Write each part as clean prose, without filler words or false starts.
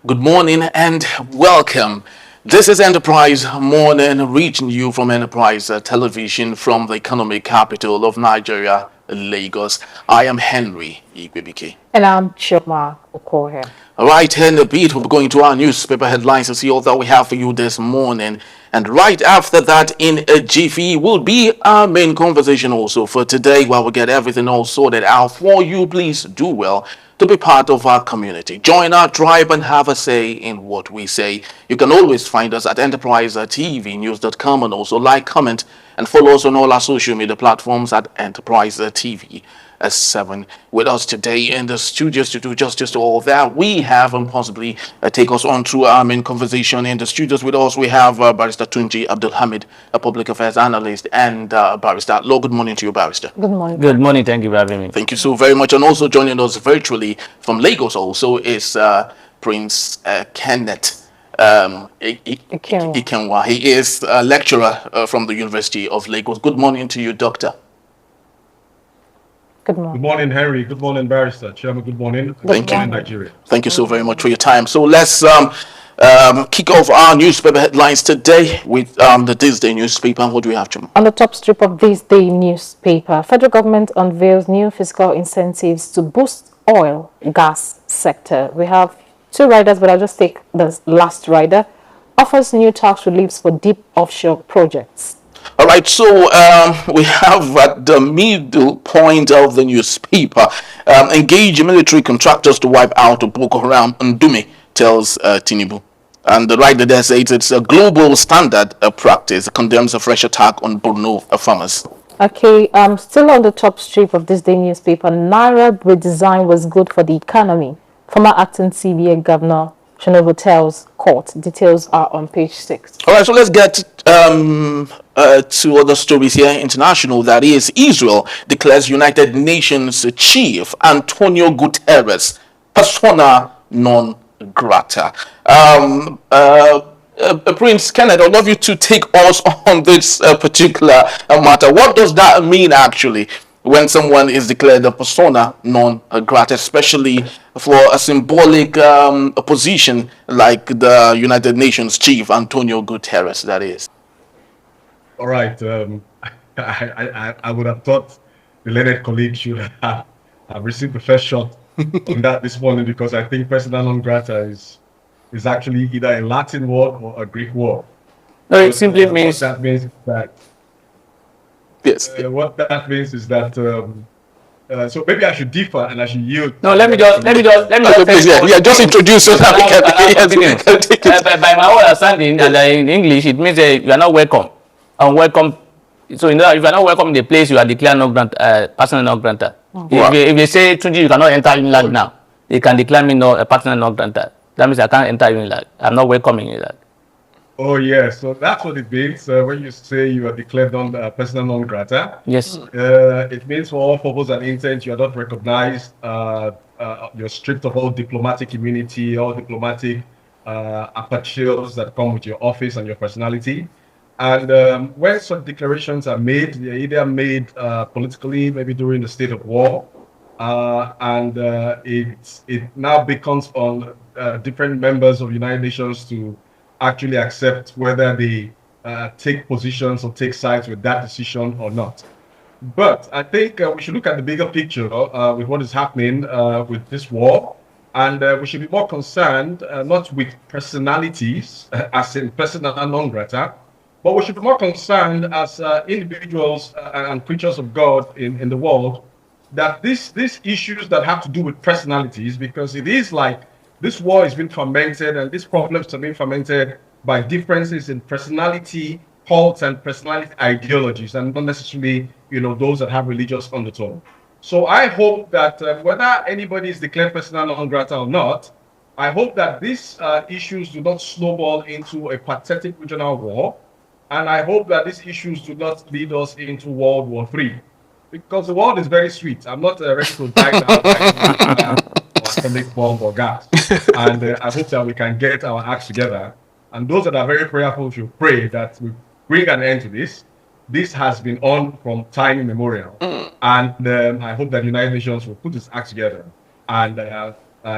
Good morning and welcome. This is Enterprise Morning, reaching you from Enterprise Television from the economic capital of Nigeria, Lagos. I am Henry Igwebike. And I'm Choma Okoye. All right, here in the beat, we'll be going to our newspaper headlines to see all that we have for you this morning. And right after that, in a jiffy, will be our main conversation also for today, while we get everything all sorted out for you. Please do well to be part of our community. Join our tribe and have a say in what we say. You can always find us at enterprisetvnews.com and also like, comment, and follow us on all our social media platforms at Enterprise TV. 7 with us today in the studios to do justice to all that we have and possibly take us on through our main conversation. In the studios with us we have Barrister Tunji Abdulhamid, a public affairs analyst, and Barrister Law. Good morning to you, Barrister. Good morning. Good morning. Thank you for having me. Thank you so very much. And also joining us virtually from Lagos also is Prince Kenneth Ikenwa. He is a lecturer from the University of Lagos. Good morning to you, Doctor. Good morning. Good morning, Henry. Good morning, Barrister. Chairman, good morning. Thank you. Nigeria. Thank you so very much for your time. So let's kick off our newspaper headlines today with the This Day newspaper. What do we have, Jim? On the top strip of This Day newspaper, federal government unveils new fiscal incentives to boost oil, gas sector. We have two riders, but I'll just take the last rider. Offers new tax reliefs for deep offshore projects. All right, so we have at the middle point of the newspaper, engage military contractors to wipe out Boko Haram, Ndume tells Tinubu. And the writer there says it's a global standard practice, condemns a fresh attack on Borno farmers. Okay, still on the top strip of This Day newspaper, Naira redesign was good for the economy. Former acting CBA governor Shinobu tells court. Details are on page 6. All right, so let's get to other stories here. International, that is, Israel declares United Nations chief António Guterres persona non grata. Prince Kenneth, I'd love you to take us on this particular matter. What does that mean actually, when someone is declared a persona non grata, especially for a symbolic position like the United Nations chief António Guterres, that is? All right. I would have thought the learned colleague should have received the first shot on that this morning, because I think persona non grata is actually either a Latin word or a Greek word. No, it simply means what that means is that. Yes. What that means is that. So maybe I should differ and I should yield. no. Let me just. Please, just introduce so that we can take it. By my own understanding, and in English, it means you are not welcome. Unwelcome. So if you are not welcome in the place, you are declared no grant, personal non grantor. If they say Tunji, you cannot enter Unilag now, they can declare me no a personal non grantor. That means I can't enter Unilag. I'm not welcome in Unilag. Oh yes, so that's what it means when you say you are declared persona non grata. Yes. It means for all purpose and intent you are not recognized. You're stripped of all diplomatic immunity, all diplomatic apertures that come with your office and your personality. And when such declarations are made, they're either made politically, maybe during the state of war, and it now becomes on different members of the United Nations to actually accept whether they take positions or take sides with that decision or not. But I think we should look at the bigger picture with what is happening with this war, and we should be more concerned not with personalities, as in persona non grata, but we should be more concerned as individuals and creatures of God in the world, that these issues that have to do with personalities, because it is like this war is being fermented and these problems are being fermented by differences in personality, cults, and personality ideologies, and not necessarily, those that have religious undertone. So I hope that whether anybody is declared persona non grata or not, I hope that these issues do not snowball into a pathetic regional war. And I hope that these issues do not lead us into World War III, because the world is very sweet. I'm not ready to die now or atomic bomb or gas. And I hope that we can get our acts together. And those that are very prayerful should pray that we bring an end to this. This has been on from time immemorial. And I hope that the United Nations will put its act together and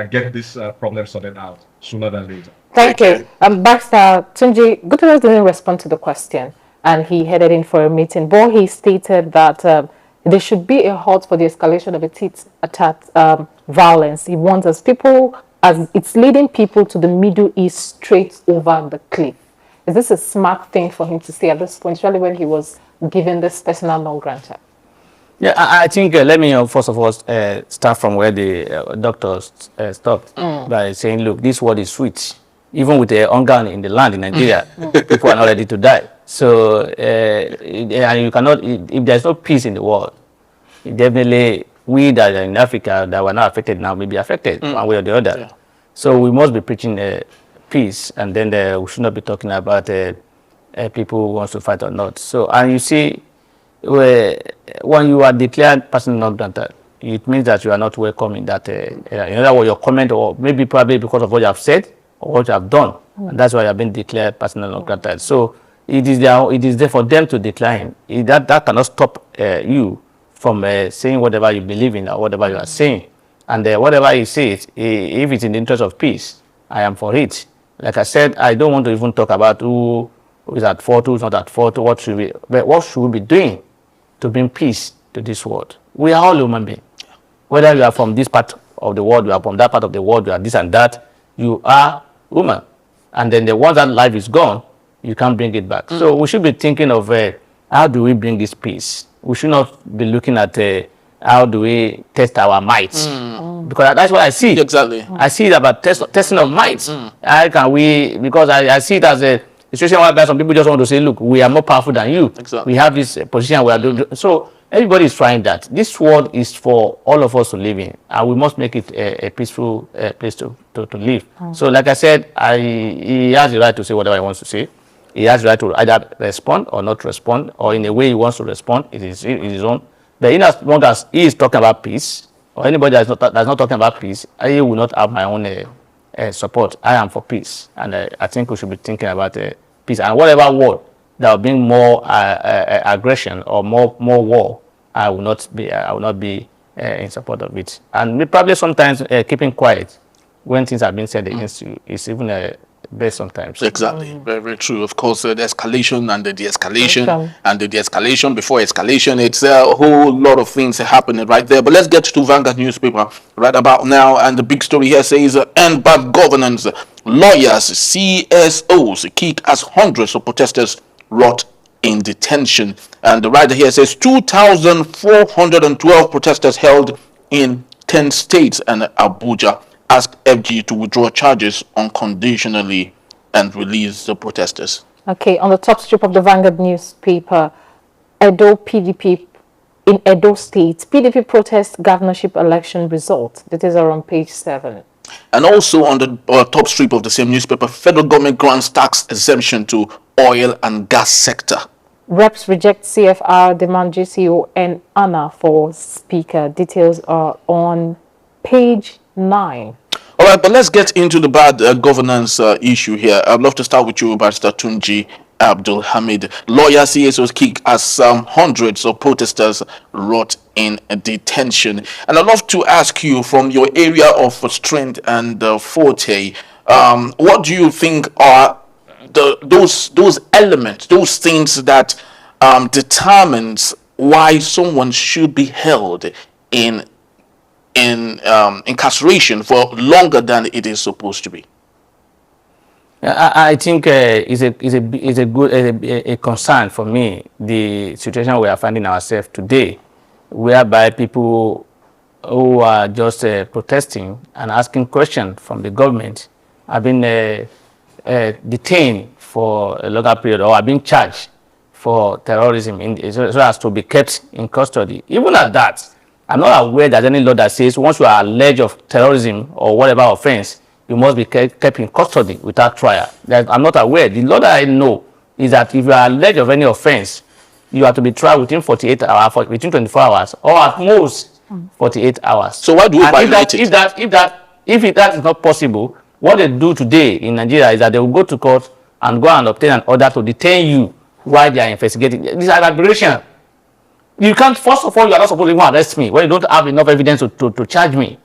get this problem sorted out sooner than later. Thank you. Baxter Tunji, Guterres didn't respond to the question, and he headed in for a meeting. But he stated that there should be a halt for the escalation of a tit-a-tat violence. He wants us people, as it's leading people to the Middle East straight over the cliff. Is this a smart thing for him to say at this point, especially when he was given this personal non-grantor? Yeah, I think let me first of all start from where the doctors stopped by saying, look, this word is sweet. Even with the hunger in the land in Nigeria, people are not ready to die. So, and you cannot, if there's no peace in the world, definitely we that are in Africa that were not affected now may be affected one way or the other. Yeah. So we must be preaching peace, and then we should not be talking about people who wants to fight or not. So, and you see, when you are declared person non grata, it means that you are not welcome in that. In other words, your comment, or maybe probably because of what you have said or what you have done, and that's why you have been declared person non grata. So it is there for them to decline. That cannot stop you from saying whatever you believe in or whatever you are saying. And whatever he says, if it's in the interest of peace, I am for it. Like I said, I don't want to even talk about who is at fault, who is not at fault, what should we be doing to bring peace to this world. We are all human beings. Whether you are from this part of the world, you are from that part of the world, you are this and that, you are human. And then once that life is gone, you can't bring it back. So we should be thinking of how do we bring this peace? We should not be looking at how do we test our might. Because that's what I see. Exactly. I see it about testing of might. How can we, because I see it as a situation whereby some people just want to say, look, we are more powerful than you. Exactly. We have this position we are doing. So everybody is trying that. This world is for all of us to live in, and we must make it a peaceful place to live. So like I said, he has the right to say whatever he wants to say. He has the right to either respond or not respond, or in a way he wants to respond. It is his own. But in as long as he is talking about peace, or anybody that's not talking about peace, I will not have my own support. I am for peace, and I think we should be thinking about peace, and whatever word that will bring more aggression or more war, I will not be in support of it. And probably sometimes keeping quiet when things are being said against you is even best sometimes. Exactly. Very, very true. Of course, the escalation and the de-escalation and the de-escalation before escalation. It's a whole lot of things happening right there. But let's get to Vanguard newspaper right about now. And the big story here says, end bad governance. Lawyers, CSOs kick as hundreds of protesters rot in detention. And the writer here says 2,412 protesters held in 10 states and Abuja asked FG to withdraw charges unconditionally and release the protesters. Okay, on the top strip of the Vanguard newspaper, Edo PDP in Edo State, PDP protest governorship election result. Details are on page 7. And also on the top strip of the same newspaper, federal government grants tax exemption to oil and gas sector. Reps reject CFR, demand GCO and ANA for speaker. Details are on page 9. All right, but let's get into the bad governance issue here. I'd love to start with you, Barrister Tunji Abdul Hamid. Lawyer CSOs kick as hundreds of protesters rot in detention. And I'd love to ask you, from your area of strength and forte, what do you think are those elements, those things that determines why someone should be held in incarceration for longer than it is supposed to be? I think is a good concern for me, the situation we are finding ourselves today, whereby people who are just protesting and asking questions from the government have been detained for a longer period, or are being charged for terrorism so as to be kept in custody. Even at that, I'm not aware that any law that says once you are alleged of terrorism or whatever offense, you must be kept in custody without trial. I'm not aware. The law that I know is that if you are alleged of any offense, you have to be tried within 48 hours, between 24 hours, or at most 48 hours. So why do we violate it? If that is not possible, what they do today in Nigeria is that they will go to court and go and obtain an order to detain you while they are investigating. This is an aberration. You can't, first of all, you are not supposed to even arrest me when you don't have enough evidence to charge me.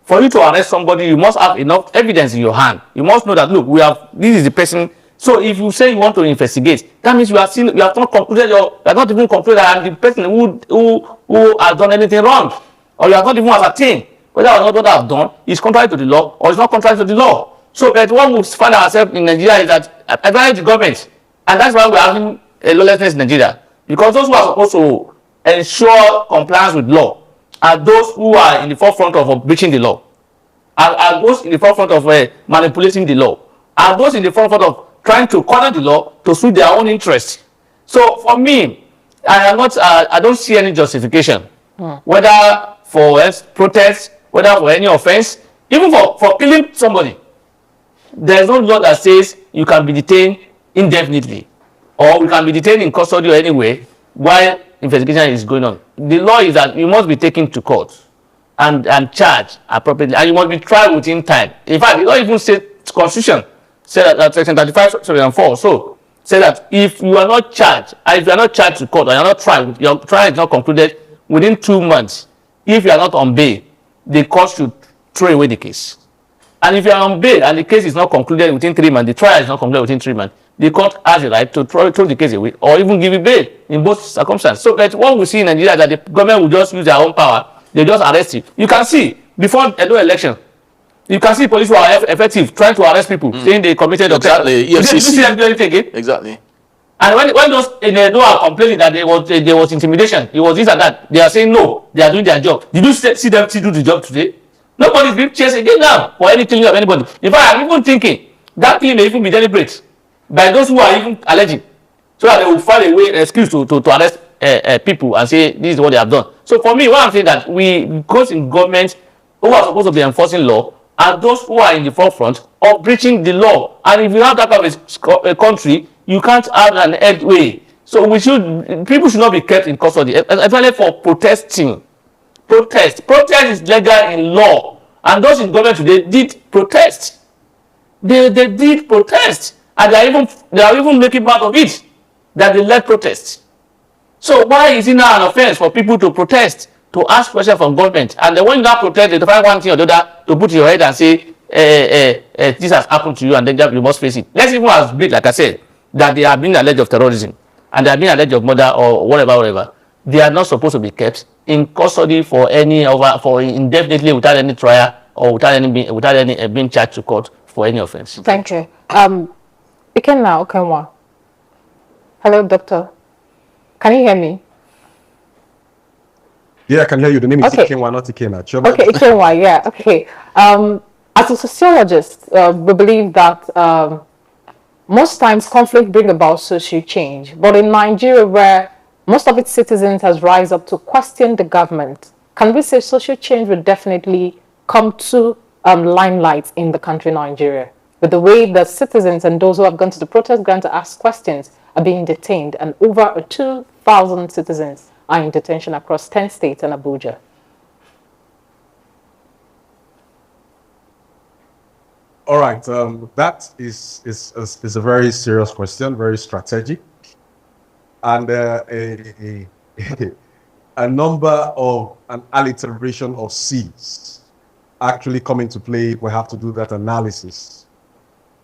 For you to arrest somebody, you must have enough evidence in your hand. You must know that, look, this is the person. So if you say you want to investigate, that means you have not concluded you have not even concluded that the person who has done anything wrong, or you have not even ascertained whether or not what I have done is contrary to the law or is not contrary to the law. So, but what we find ourselves in Nigeria is that advantage the government, and that's why we're having a lawlessness in Nigeria, because those who are supposed to ensure compliance with law are those who are in the forefront of breaching the law, are those in the forefront of manipulating the law, are those in the forefront of trying to corner the law to suit their own interests. So for me, I don't see any justification, whether for protest, whether for any offense, even for killing somebody. There's no law that says you can be detained indefinitely, or you can be detained in custody or anywhere while investigation is going on. The law is that you must be taken to court and charged appropriately, and you must be tried within time. In fact, the law even says, Constitution said that section 35 and 4 so say that if you are not charged, and if you are not charged to court, or you are not tried, your trial is not concluded within 2 months, if you are not on bail, the court should throw away the case. And if you are on bail and the case is not concluded within 3 months, the trial is not concluded within 3 months, the court has the right to throw the case away, or even give you bail in both circumstances. So that what we see in Nigeria, that the government will just use their own power, they just arrest you. You can see before the election, you can see police who are effective trying to arrest people, saying they committed exactly. Did you see them do anything again? Exactly. And when those in are complaining that there was intimidation, it was this and that, they are saying no, they are doing their job. Did you see them still do the job today? Nobody is being chased again now for any killing of anybody. In fact, I'm even thinking that killing may even be deliberate by those who are even alleging, so that they will find a way, an excuse to arrest people and say this is what they have done. So for me, what I'm saying that because in government who are supposed to be enforcing law are those who are in the forefront of breaching the law. And if you have that kind of a country, you can't have an headway. So people should not be kept in custody, especially for protesting. Protest is legal in law, and those in government today did protest. They did protest, and they are even making part of it that they led protest. So why is it now an offense for people to protest, to ask questions from government, and then when you now protest, they find one thing or the other to put in your head and say this has happened to you, and then you must face it. Let's even as big, like I said, that they are being alleged of terrorism, and they are being alleged of murder or whatever. They are not supposed to be kept in custody for indefinitely without any trial or without any being charged to court for any offense. Thank you. Ikenna. Hello, doctor. Can you hear me? Yeah, I can hear you. The name is Okay. Ikenwa, not Ikenna. Okay, Ikenwa, yeah, okay. As a sociologist, we believe that most times conflict brings about social change. But in Nigeria, where most of its citizens has rise up to question the government, can we say social change will definitely come to limelight in the country Nigeria? With the way the citizens and those who have gone to the protest ground to ask questions are being detained, and over 2,000 citizens are in detention across 10 states and Abuja. All right, that is a very serious question, very strategic, and a number of an alliteration of C's actually come into play. We have to do that analysis.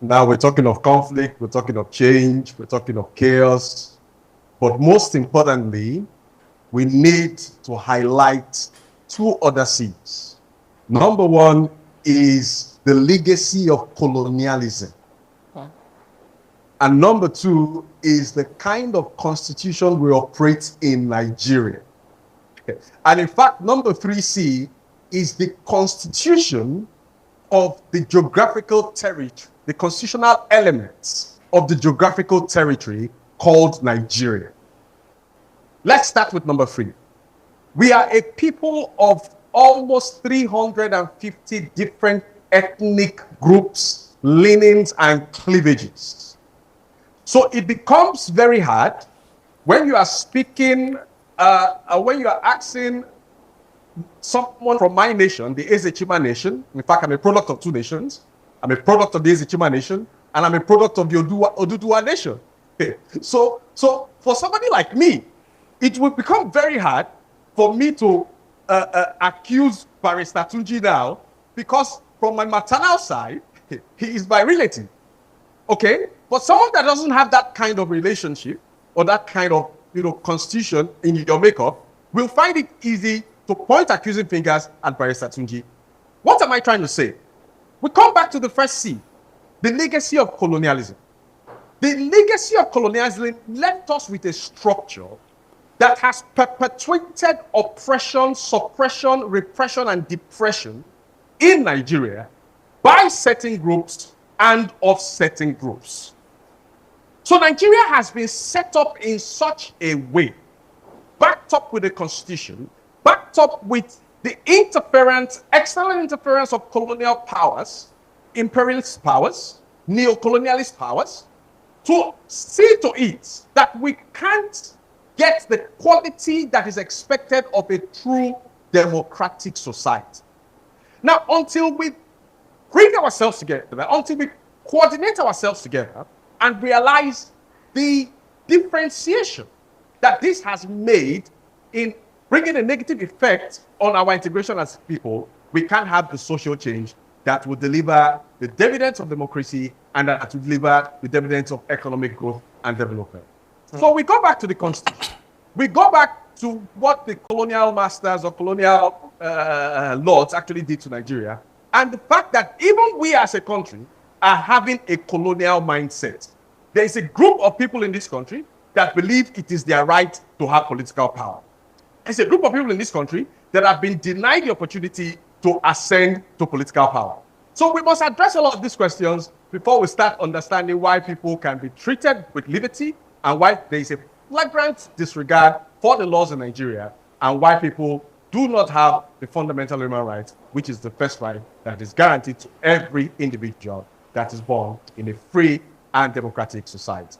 Now we're talking of conflict, we're talking of change, we're talking of chaos, but most importantly, we need to highlight two other C's. Number one is the legacy of colonialism. And number two is the kind of constitution we operate in Nigeria. And in fact, number 3C is the constitution of the geographical territory, the constitutional elements of the geographical territory called Nigeria. Let's start with number 3. We are a people of almost 350 different ethnic groups, leanings, and cleavages. So it becomes very hard when you are speaking, when you are asking someone from my nation, the Ezechima nation. In fact, I'm a product of two nations. I'm a product of the Ezechima nation, and I'm a product of the Oduduwa nation. So for somebody like me, it will become very hard for me to accuse Barrister Tunji now, because from my maternal side, he is my relative. Okay? But someone that doesn't have that kind of relationship or that kind of, constitution in your makeup will find it easy to point accusing fingers at Barrister Tunji. What am I trying to say? We come back to the first C, the legacy of colonialism. The legacy of colonialism left us with a structure that has perpetuated oppression, suppression, repression, and depression in Nigeria by certain groups and of certain groups. So Nigeria has been set up in such a way, backed up with the constitution, backed up with the interference, external interference of colonial powers, imperialist powers, neo-colonialist powers, to see to it that we can't get the quality that is expected of a true democratic society. Now, until we bring ourselves together, until we coordinate ourselves together and realize the differentiation that this has made in bringing a negative effect on our integration as people, we can't have the social change that will deliver the dividends of democracy and that will deliver the dividends of economic growth and development. So we go back to the Constitution. We go back to what the colonial masters or colonial lords actually did to Nigeria, and the fact that even we as a country are having a colonial mindset. There is a group of people in this country that believe it is their right to have political power. There's a group of people in this country that have been denied the opportunity to ascend to political power. So we must address a lot of these questions before we start understanding why people can be treated with liberty and why there is a flagrant disregard for the laws in Nigeria and why people do not have the fundamental human rights, which is the first right that is guaranteed to every individual that is born in a free and democratic society.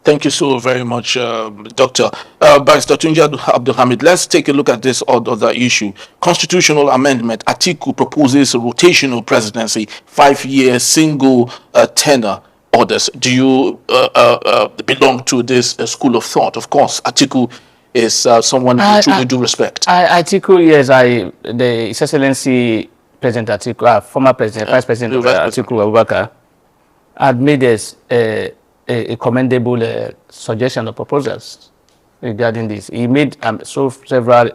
Thank you so very much, Dr. Barrister Tunji Abdulhamid. Let's take a look at this other issue. Constitutional amendment. Atiku proposes a rotational presidency, 5-year single tenure orders. Do you belong to this school of thought? Of course, Atiku is someone who truly do respect. Atiku, yes, the His Excellency President Atiku, former President, Vice President Atiku Abubakar, had made this a commendable suggestion or proposals regarding this. He made several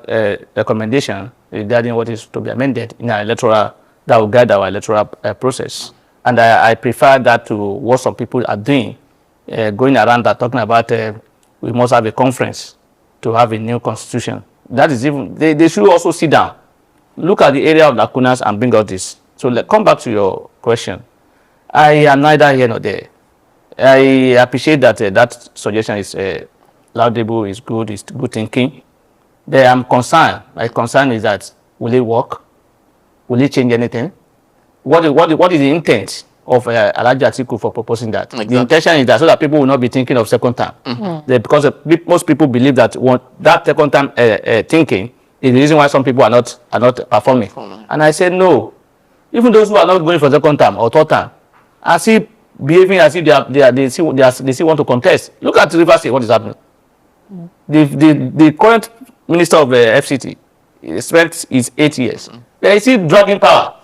recommendations regarding what is to be amended in our electoral, that will guide our electoral process. And I prefer that to what some people are doing, going around that talking about we must have a conference to have a new constitution. That is even, they should also sit down, look at the area of lacunas and bring out this. So come back to your question. I am neither here nor there. I appreciate that that suggestion is laudable, is good thinking. But I'm concerned. My concern is that will it work? Will it change anything? What is the intent of Alhaji Atiku for proposing that? Exactly. The intention is that so that people will not be thinking of second term. Because most people believe that that second term thinking is the reason why some people are not performing. And I said no. Even those who are not going for second term or third term, I see behaving as if they still want to contest. Look at River State, what is happening. The current minister of the FCT spent his 8 years. They still dragging power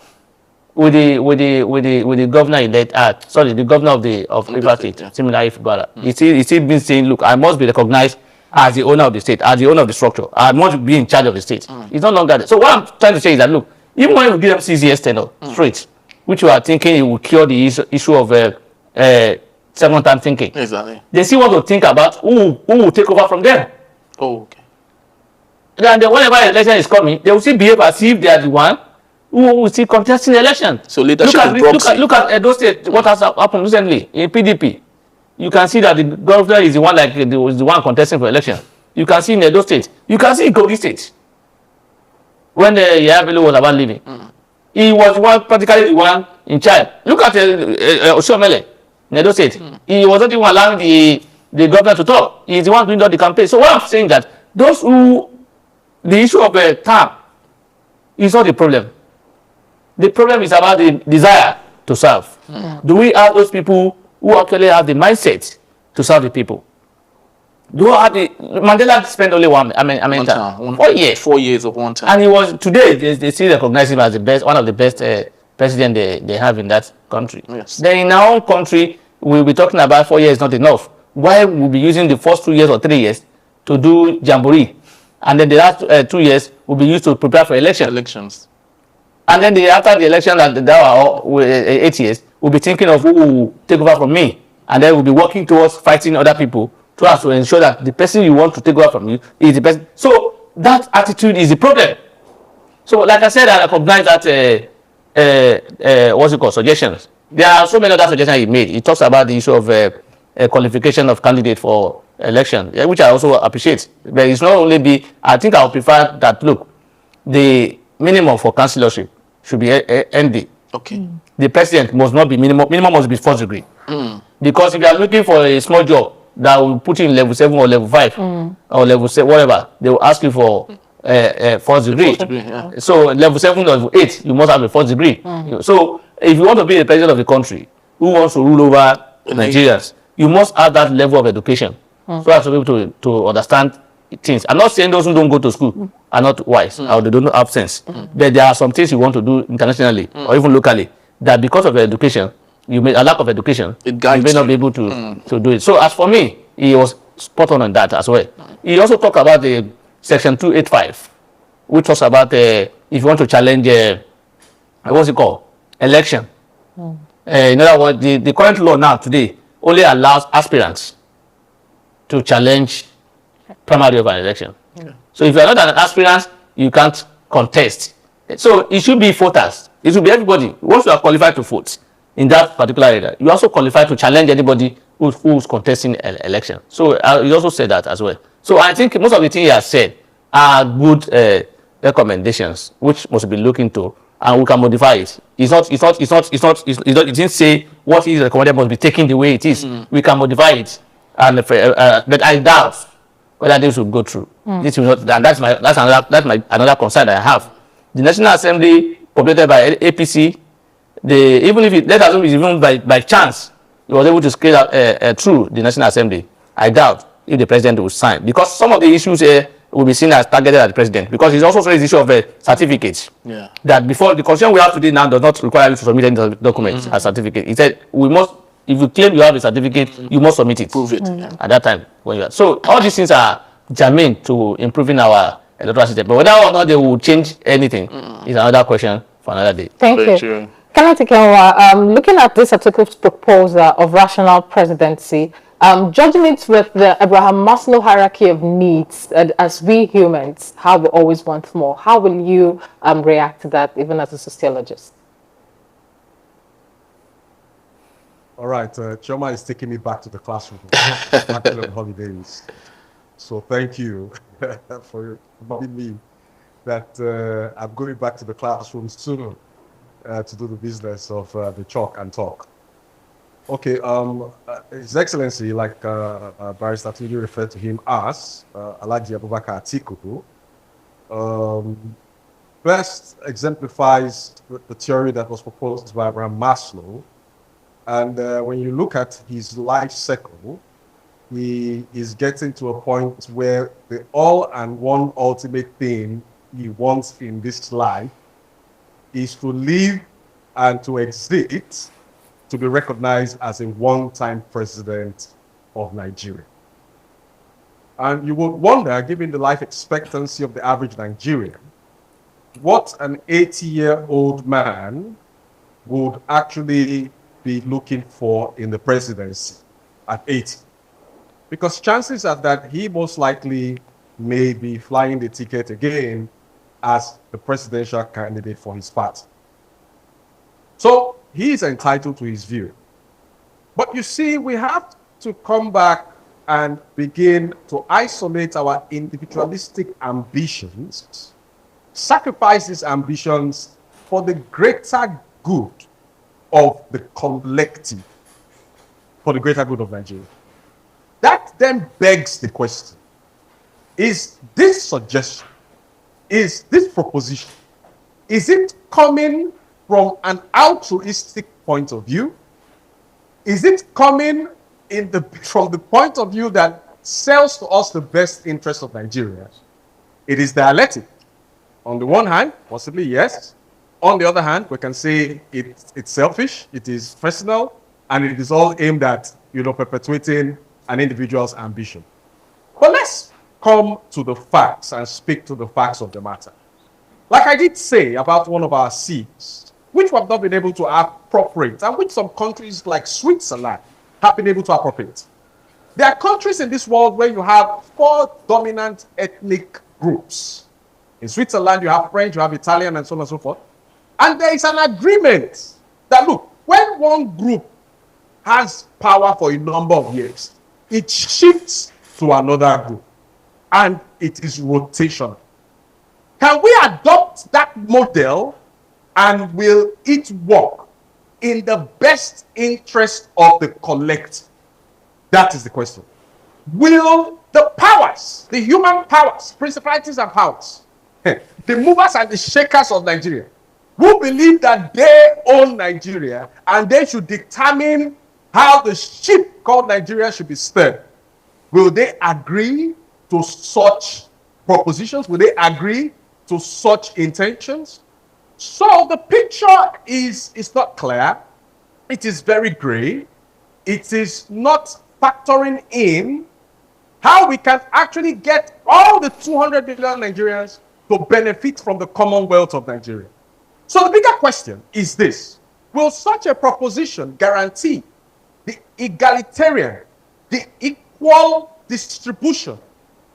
with the governor elect. The governor of River State, similarly Fubara. He's still been saying, look, I must be recognized as the owner of the state, as the owner of the structure. I must be in charge of the state. It's no longer there. So what I'm trying to say is that look, even when we give them 6 years tenure straight, which we are thinking it will cure the issue of second time thinking. Exactly. They still want to think about who will take over from them. Oh, okay. And then whenever election is coming, they will still behave as if they are the one who will still contest the election. So leadership is proxy. Look at Edo State, what has happened recently in PDP. You can see that the governor is the one was the one contesting for election. You can see in Edo State. You can see in Kogi State. When Yabelo was about leaving. He was practically the one in charge. Look at Oshiomhole in Edo State. He was not even allowing the governor to talk. He's the one doing all the campaign. So what I'm saying that the issue of a term is not the problem. The problem is about the desire to serve. Do we have those people who actually have the mindset to serve the people? Do have Mandela spent only one term. 4 years. 4 years of one time. And he was today they still recognize him as the best, one of the best president they have in that country. Yes. Then in our own country, we'll be talking about 4 years is not enough. Why we'll be using the first 2 years or 3 years to do jamboree, and then the last 2 years will be used to prepare for Elections. and then after the election that are 8 years, we'll be thinking of who will take over from me, and then we'll be working towards fighting other people so as to ensure that the person you want to take over from you is the person. So that attitude is the problem. So like I said, I recognize that what's it called, suggestions. There are so many other suggestions he made. He talks about the issue of qualification of candidate for election, which I also appreciate. But it's not only be, I think I would prefer that, look, the minimum for councillorship should be ND. Okay. The president must not be minimum must be first degree. Because if you are looking for a small job that will put you in level 7 or level 5 or level 7, whatever, they will ask you for first degree. First degree, yeah. So level 7 or level 8, you must have a first degree. So if you want to be the president of the country who wants to rule over Nigerians, you must have that level of education so as to be able to understand things. I'm not saying those who don't go to school are not wise or they don't have sense. But there are some things you want to do internationally or even locally that because of your education, a lack of education, you may not be able to do it. So as for me, he was spot on that as well. He also talked about the Section 285, which talks about if you want to challenge, what's it called? Election. In other words, the current law now today only allows aspirants to challenge primary of an election. So if you are not an aspirant, you can't contest. So it should be voters. It should be everybody. Once you are qualified to vote in that particular area, you also qualify to challenge anybody who's contesting an election. So he also said that as well. So I think most of the things he has said are good recommendations, which must be looked into, and we can modify it. It didn't say what is recommended must be taken the way it is. We can modify it, and but I doubt whether this will go through. This will not, and that's another concern that I have. The National Assembly, populated by APC, even if let us assume it's even by chance he was able to scale up through the National Assembly, I doubt if the president will sign, because some of the issues will be seen as targeted at the president, because he's also raised the issue of certificates. Yeah. That before the constitution we have today now does not require you to submit any documents as certificate. He said if you claim you have a certificate, you must submit it. Prove it. At that time when you are. So all these things are germane to improving our electoral system. But whether or not they will change anything is another question for another day. Thank Very you. true. Looking at this article's proposal of rational presidency, judging it with the Abraham Maslow hierarchy of needs, as we humans, how we always want more, how will you react to that, even as a sociologist? All right, Choma is taking me back to the classroom, back to the holidays. So thank you for reminding me that I'm going back to the classroom soon to do the business of the chalk and talk. Okay, His Excellency, like Barrister Tunji referred to him as, Alhaji Abubakar Atiku, best exemplifies the theory that was proposed by Abraham Maslow. And when you look at his life cycle, he is getting to a point where the all and one ultimate thing he wants in this life is to live and to exist, to be recognized as a one-time president of Nigeria. And you would wonder, given the life expectancy of the average Nigerian, what an 80-year-old man would actually be looking for in the presidency at 80. Because chances are that he most likely may be flying the ticket again as the presidential candidate for his party. So he is entitled to his view. But you see, we have to come back and begin to isolate our individualistic ambitions, sacrifice these ambitions for the greater good of the collective, for the greater good of Nigeria. That then begs the question, is this suggestion, is this proposition, is it coming from an altruistic point of view? Is it coming from the point of view that sells to us the best interest of Nigeria? It is dialectic. On the one hand, possibly yes. On the other hand, we can say it's selfish, it is personal, and it is all aimed at, perpetuating an individual's ambition. But let's come to the facts and speak to the facts of the matter. Like I did say about one of our seeds, which we have not been able to appropriate, and which some countries like Switzerland have been able to appropriate. There are countries in this world where you have 4 dominant ethnic groups. In Switzerland, you have French, you have Italian, and so on and so forth. And there is an agreement that, look, when one group has power for a number of years, it shifts to another group, and it is rotational. Can we adopt that model, and will it work in the best interest of the collective? That is the question. Will the powers, the human powers, principalities and powers, the movers and the shakers of Nigeria, who believe that they own Nigeria and they should determine how the ship called Nigeria should be steered, will they agree to such propositions? Will they agree to such intentions? So the picture is not clear. It is very gray. It is not factoring in how we can actually get all the 200 million Nigerians to benefit from the commonwealth of Nigeria. So the bigger question is this: will such a proposition guarantee the egalitarian, the equal distribution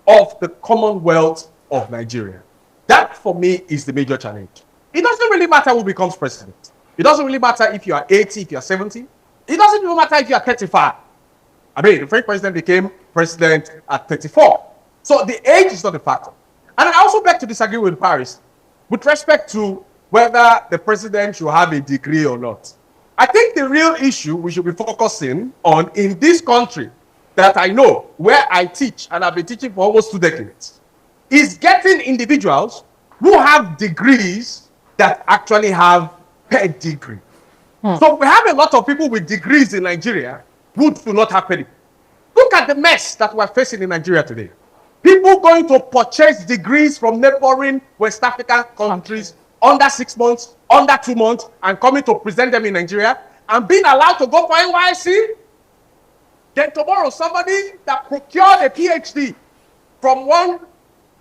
of the commonwealth of Nigeria? That, for me, is the major challenge. It doesn't really matter who becomes president. It doesn't really matter if you are 80, if you are 70. It doesn't even matter if you are 35. I mean, the French president became president at 34. So the age is not a factor. And I also beg to disagree with Paris with respect to whether the president should have a degree or not. I think the real issue we should be focusing on in this country that I know, where I teach, and I've been teaching for almost 2 decades, is getting individuals who have degrees that actually have pedigree. So we have a lot of people with degrees in Nigeria who do not have pedigree. Look at the mess that we're facing in Nigeria today. People going to purchase degrees from neighboring West African countries under 6 months, under 2 months, and coming to present them in Nigeria and being allowed to go for NYSC. Then tomorrow, somebody that procured a PhD from one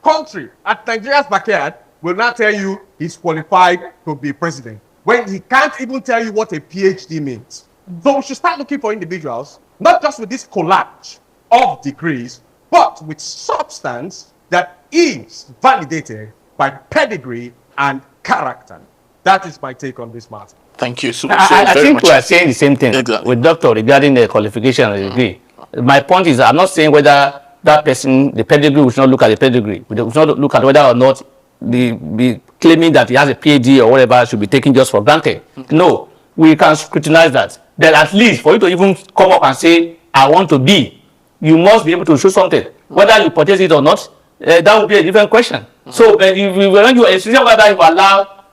country at Nigeria's backyard will not tell you he's qualified to be president, when he can't even tell you what a PhD means. So we should start looking for individuals, not just with this collage of degrees, but with substance that is validated by pedigree and character. That is my take on this matter. Thank you so, I very think much. we are saying the same thing with Doctor regarding the qualification and the degree. My point is, I'm not saying whether that person, the pedigree, we should not look at the pedigree. We should not look at whether or not the claiming that he has a PhD or whatever should be taken just for granted. No, we can scrutinize that. Then at least for you to even come up and say, I want to be, you must be able to show something. Whether you purchase it or not, that would be a different question. So when you are a situation whether you allow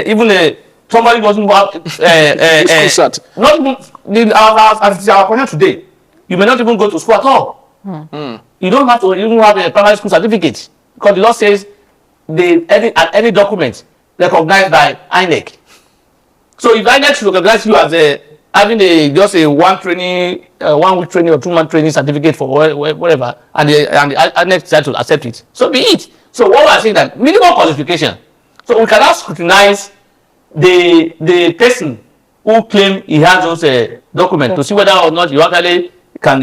even somebody doesn't have not even as our question today, you may not even go to school at all. You don't have to even have a primary school certificate, because the law says any document recognized by INEC. So if INEC should recognize you as having just a 1 week training or 2 month training certificate for whatever, and the INEC decide to accept it, so be it. So what we are saying that minimum qualification. So we cannot scrutinize the person who claim he has those documents to see whether or not you actually can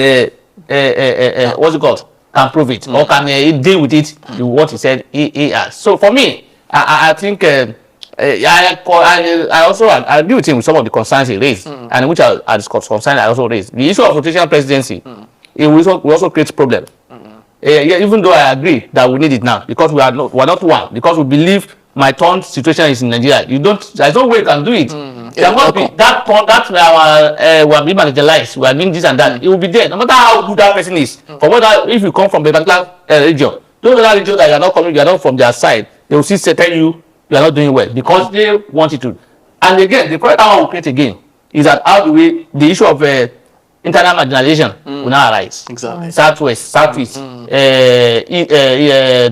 what's it called, can prove it, or can he deal with it what he said he has. So for me, I think I also agree with him with some of the concerns he raised, and which are concerns I also raised. The issue of rotational presidency, it will also create problem. Even though I agree that we need it now, because we are not one, because we believe my turn situation is in Nigeria. There's no way you can do it. There must be that turn that we are being marginalized, we are doing this and that. It will be there, no matter how good that person is. For whether if you come from a particular region, those other regions that you are not coming, you are not from their side, they will still tell you are not doing well because they want you to. And again, the problem I will create again is that how do we, the issue of internal marginalization will now arise. Exactly. Southwest, Southeast,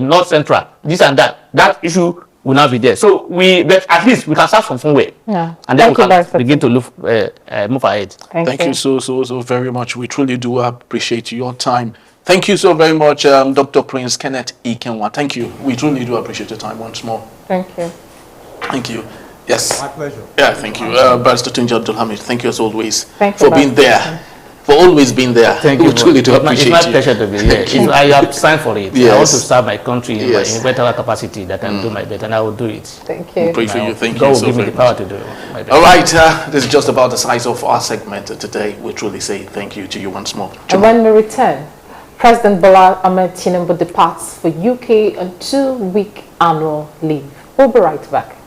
North Central, this and that. That issue will not be there. So but at least we can start from somewhere. Yeah. And then Thank we you, can Barrister begin to Tunji. move ahead. Thank you so very much. We truly do appreciate your time. Thank you so very much, Dr. Prince Kenneth Ikenwa. Thank you. We truly do appreciate your time once more. Thank you. Thank you. Yes. My pleasure. Yeah, thank you. Barrister Tunji Abdulhamid, thank you as always Thank you, for being Barrister. there. For always being there. Thank you. We truly do appreciate it's my you. pleasure to be here. I have signed for it. Yes. I want to serve my country in Yes. in whatever capacity that I can do my best, and I will do it. Thank you. Pray for you. Thank God you will so give me very the power much. to do my best. All right, this is just about the size of our segment today. We truly say thank you to you once more. And when we return, President Bola Ahmed Tinubu departs for UK on 2-week annual leave. We'll be right back.